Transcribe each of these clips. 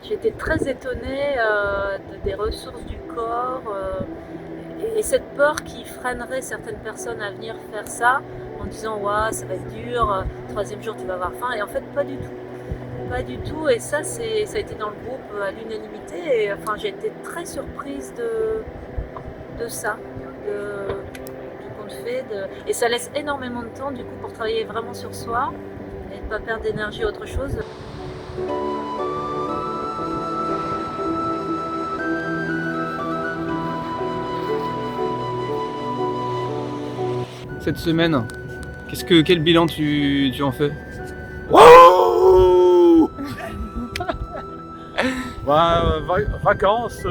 J'étais très étonnée des ressources du corps et cette peur qui freinerait certaines personnes à venir faire ça en disant ouah ça va être dur, troisième jour tu vas avoir faim et en fait pas du tout. Pas du tout et ça ça a été dans le groupe à l'unanimité et enfin j'ai été très surprise de ça, du compte fait et ça laisse énormément de temps du coup pour travailler vraiment sur soi et ne pas perdre d'énergie à autre chose. Cette semaine, quel bilan tu en fais? Wouh. Vacances,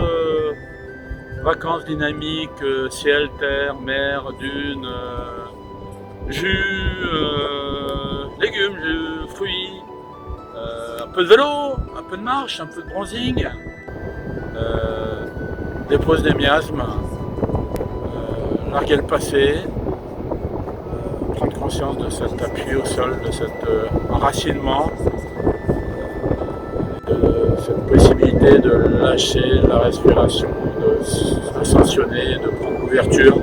vacances dynamiques, ciel, terre, mer, dunes, jus, légumes, fruits, un peu de vélo, un peu de marche, un peu de bronzing, dépose des miasmes, larguer le passé, prendre conscience de cet appui au sol, de cet enracinement, de cette possibilité de lâcher la respiration, de ascensionner, de prendre ouverture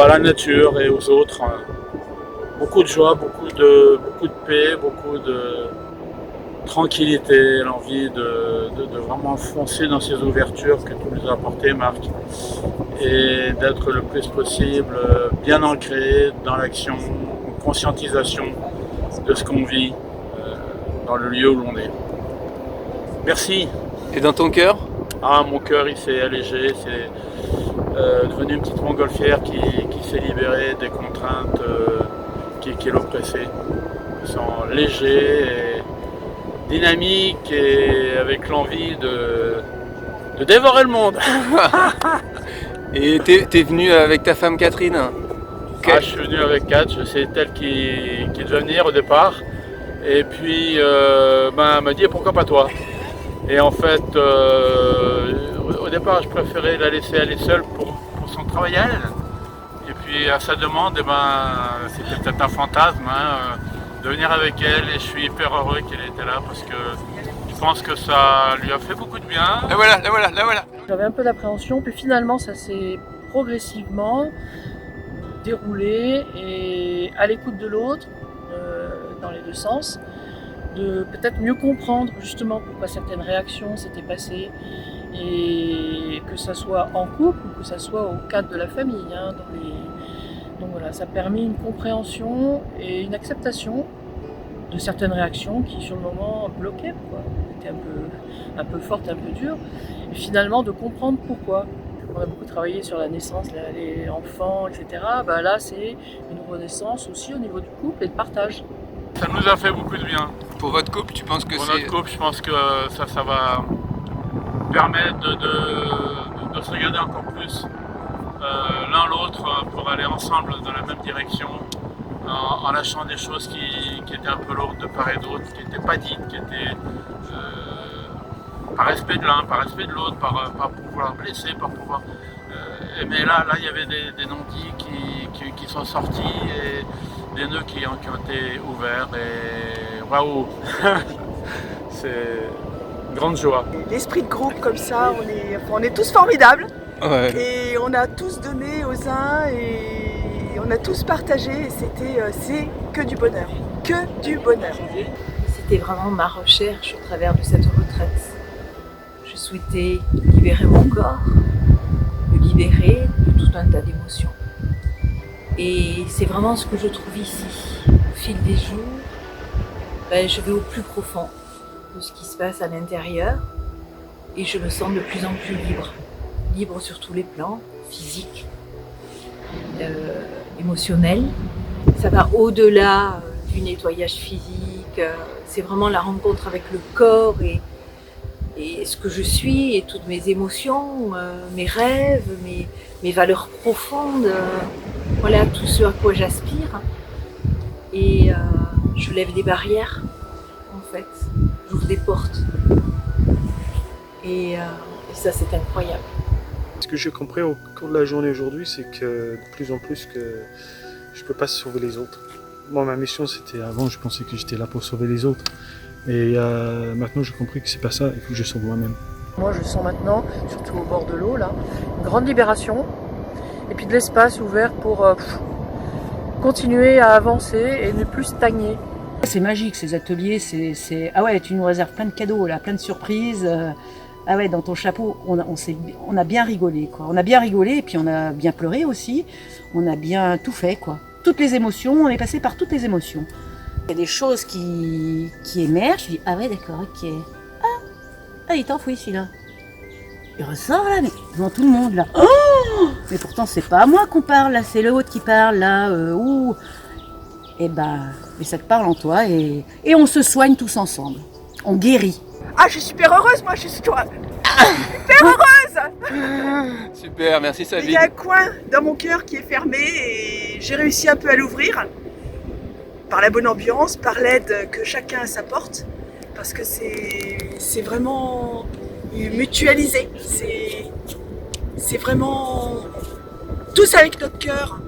à la nature et aux autres. Beaucoup de joie, beaucoup de paix, beaucoup de tranquillité, l'envie de vraiment foncer dans ces ouvertures que tu nous as apportées, Marc, et d'être le plus possible bien ancré dans l'action, en conscientisation de ce qu'on vit dans le lieu où l'on est. Merci. Et dans ton cœur? Ah, mon cœur il s'est allégé, c'est devenu une petite montgolfière qui s'est libérée des contraintes qui l'oppressaient. Je me sens léger et dynamique et avec l'envie de dévorer le monde. Et t'es venu avec ta femme Catherine? Ah, je suis venu avec Kat, c'est elle qui devait venir au départ. Et puis elle m'a dit pourquoi pas toi. Et en fait au départ je préférais la laisser aller seule pour son travail à elle. Et puis à sa demande, c'était peut-être un fantasme de venir avec elle et je suis hyper heureux qu'elle était là parce que je pense que ça lui a fait beaucoup de bien. La voilà, la voilà, la voilà. J'avais un peu d'appréhension, puis finalement ça s'est progressivement déroulé et à l'écoute de l'autre, dans les deux sens, de peut-être mieux comprendre justement pourquoi certaines réactions s'étaient passées et que ça soit en couple ou que ça soit au cadre de la famille. Donc voilà, ça a permis une compréhension et une acceptation de certaines réactions qui sur le moment bloquaient, étaient un peu fortes, un peu dures, et finalement de comprendre pourquoi. On a beaucoup travaillé sur la naissance, les enfants, etc. Là, c'est une renaissance aussi au niveau du couple et de partage. Ça nous a fait beaucoup de bien. Pour votre couple, tu penses que Pour notre couple, je pense que ça va permettre de se regarder encore plus l'un l'autre pour aller ensemble dans la même direction, en lâchant des choses qui étaient un peu lourdes de part et d'autre, qui n'étaient pas dites, qui étaient par respect de l'un, par respect de l'autre, par pouvoir blesser, par pouvoir... mais là, il y avait des non-dits qui sont sortis et des nœuds qui ont été ouverts et waouh. C'est une grande joie. L'esprit de groupe comme ça, on est tous formidables. Ouais. Et on a tous donné aux uns et on a tous partagé et c'est que du bonheur. Que du bonheur. C'était vraiment ma recherche au travers de cette retraite. Je souhaitais libérer mon corps, me libérer de tout un tas d'émotions. Et c'est vraiment ce que je trouve ici. Au fil des jours, je vais au plus profond de ce qui se passe à l'intérieur et je me sens de plus en plus libre. Libre sur tous les plans, physique, émotionnel. Ça va au-delà du nettoyage physique. C'est vraiment la rencontre avec le corps et ce que je suis et toutes mes émotions, mes rêves, mes valeurs profondes. Voilà tout ce à quoi j'aspire. Et je lève des barrières, en fait. J'ouvre des portes. Et ça, c'est incroyable. Ce que j'ai compris au cours de la journée aujourd'hui, c'est que de plus en plus que je peux pas sauver les autres. Moi, ma mission, c'était avant, je pensais que j'étais là pour sauver les autres. Et maintenant j'ai compris que c'est pas ça, il faut que je sauve moi-même. Moi, je sens maintenant, surtout au bord de l'eau, là, une grande libération et puis de l'espace ouvert pour continuer à avancer et ne plus stagner. C'est magique ces ateliers, ah ouais, tu nous réserves plein de cadeaux, là, plein de surprises. Ah ouais, dans ton chapeau, on a bien rigolé, quoi. On a bien rigolé et puis on a bien pleuré aussi. On a bien tout fait, quoi. Toutes les émotions, on est passé par toutes les émotions. Il y a des choses qui émergent, je dis ah ouais d'accord, ok. Ah il est enfoui celui-là. Il ressort là, mais devant tout le monde là. Oh mais pourtant c'est pas à moi qu'on parle là, c'est l'autre qui parle là. Et mais ça te parle en toi et on se soigne tous ensemble. On guérit. Ah, je suis super heureuse, moi, je suis super heureuse. Super, merci Il Sabine. y a un coin dans mon cœur qui est fermé et j'ai réussi un peu à l'ouvrir par la bonne ambiance, par l'aide que chacun s'apporte, parce que c'est vraiment mutualisé. C'est vraiment tous avec notre cœur.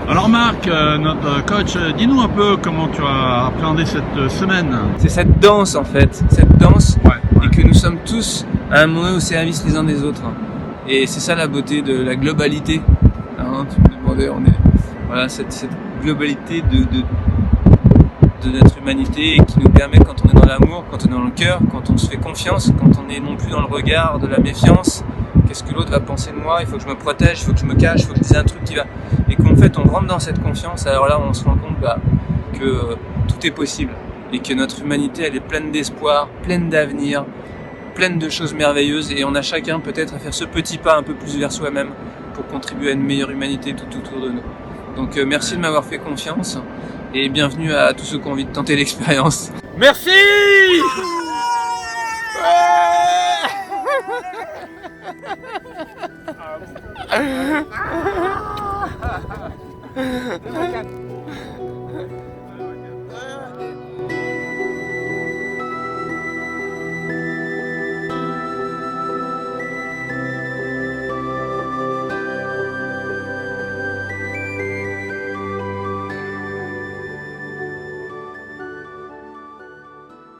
Alors Marc, notre coach, dis-nous un peu comment tu as appréhendé cette semaine. C'est cette danse en fait, cette danse, Ouais. et que nous sommes tous à un moment au service les uns des autres. Et c'est ça la beauté de la globalité. Hein, tu me demandais, voilà, cette globalité de notre humanité et qui nous permet, quand on est dans l'amour, quand on est dans le cœur, quand on se fait confiance, quand on est non plus dans le regard de la méfiance, qu'est-ce que l'autre va penser de moi, il faut que je me protège, il faut que je me cache, il faut que je dise un truc qui va... Et qu'en fait on rentre dans cette confiance, alors là on se rend compte que tout est possible et que notre humanité elle est pleine d'espoir, pleine d'avenir, pleine de choses merveilleuses et on a chacun peut-être à faire ce petit pas un peu plus vers soi-même pour contribuer à une meilleure humanité tout autour de nous. Donc merci de m'avoir fait confiance et bienvenue à tous ceux qui ont envie de tenter l'expérience. Merci.